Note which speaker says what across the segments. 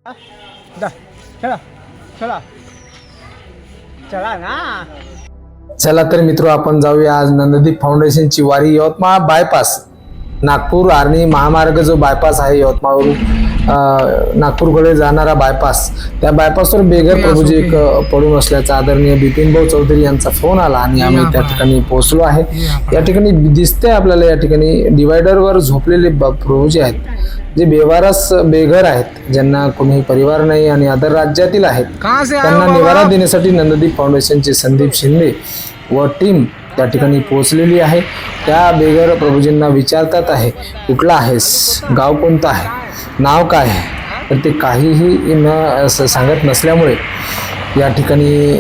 Speaker 1: दा, चला चला चला ना.
Speaker 2: चला तर मित्र, आपण जाऊया आज नंददीप फाउंडेशनची वारी. यवतमाळ बायपास, नागपूर आर्णी महामार्ग जो बायपास आहे यवतमाळवरून नागपूरकडे जाणारा बायपास, त्या बायपासवर बेघर प्रभूजी एक पडून असल्याचा आदरणीय बिपिन भाऊ चौधरी यांचा फोन आला आणि आम्ही त्या ठिकाणी पोहोचलो आहे. या ठिकाणी दिसते आपल्याला, या ठिकाणी डिवायडरवर झोपलेले प्रभूजी आहेत, जे बेवारस बेघर आहेत, ज्यांना कोणी परिवार नाही आणि अदर राज्यातील आहेत. त्यांना निवारा देण्यासाठी नंददीप फाउंडेशनचे संदीप शिंदे व टीम त्या ठिकाणी पोहोचलेली आहे. त्या बेघर प्रभूजींना विचारतात आहे, कुठला आहेस, गाव कोणतं आहे, नाव काय आहे, तर ते काहीही न सांगत नसल्यामुळे या ठिकाणी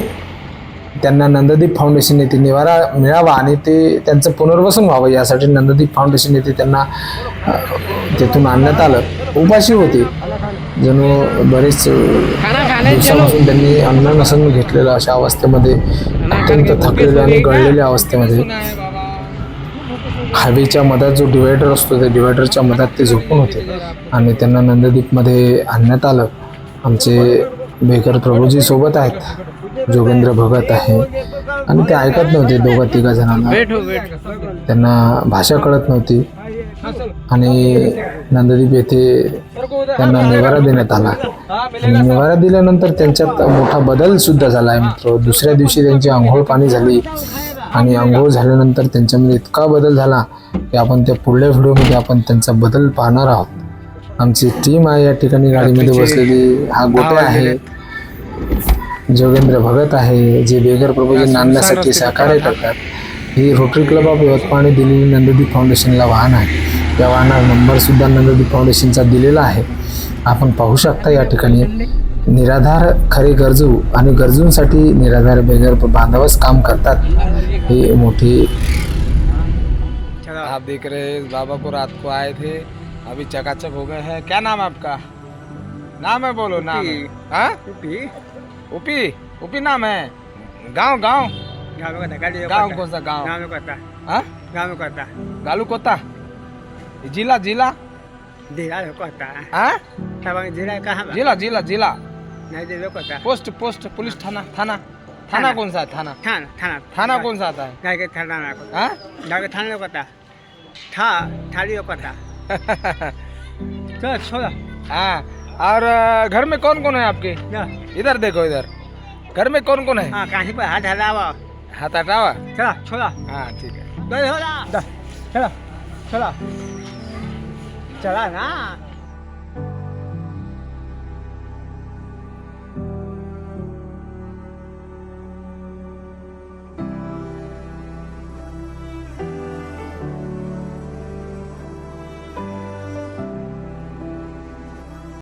Speaker 2: त्यांना नंददीप फाउंडेशन येथे निवारा मिळावा आणि ते त्यांचं पुनर्वसन व्हावं यासाठी नंददीप फाउंडेशन येथे त्यांना तेथून आणण्यात आलं. उपाशी होते, जणू बरेच दिवसापासून त्यांनी अन्न नसन घेतलेलं, अशा अवस्थेमध्ये अत्यंत थकलेल्या आणि गळलेल्या अवस्थेमध्ये हायवेच्या मधात जो डिवायडर असतो त्या डिवायडरच्या मधात ते झोपून होते आणि त्यांना नंददीपमध्ये आणण्यात आलं. आमचे बेघर प्रभूजी सोबत आहेत, जोगेंद्र भगत आहे आणि ते ऐकत नव्हते. दोघा तिघा जणांना त्यांना भाषा कळत नव्हती आणि नंददीप येथे त्यांना निवारा देण्यात आला आणि निवारा दिल्यानंतर त्यांच्यात मोठा बदल सुद्धा झाला आहे मित्र. दुसऱ्या दिवशी त्यांची आंघोळ पाणी झाली आणि आंघोळ झाल्यानंतर त्यांच्यामध्ये इतका बदल झाला की आपण त्या पुढल्या व्हिडिओमध्ये आपण त्यांचा बदल पाहणार आहोत. आमची टीम आहे या ठिकाणी गाडीमध्ये बसलेली. हा गोटे आहे, जोगेंद्र भगत आहे, जे बेघर प्रभूजींना आणण्यासाठी सहकार्य करतात. ही रोटरी क्लब ऑफ यवतमाळने दिलेली नंददीप फाउंडेशनला वाहन आहे. या वाहनाचा नंबर सुद्धा नंददीप फाउंडेशनचा दिलेला आहे. आपण पाहू शकता या ठिकाणी निराधार खरे गरजू आणि गरजूंसाठी निराधार बेघर बांधवच काम करतात. ही मोठी.
Speaker 1: आप देख रहे हैं, बाबा को रात को आए थे, अभी चकाचक हो गए हैं. क्या नाम है आपका? नाम है, बोलो नाम है. हाँ? उपी उपी नाम है. गांव गांव गांव कौन सा गांव? हाँ? गालू कोता. जिला जिला हाँ? जिला जिला जिला पोस्ट पोस्ट पुलिस थाना थाना थाना कौन सा है? थाना थाना कौन सा आता है? हाँ? हाँ. और घर में कौन कौन है आपके? इधर देखो, इधर घर में कौन कौन है? हाथ हटावा. चला. हाँ ठीक है. चला चला चला ना.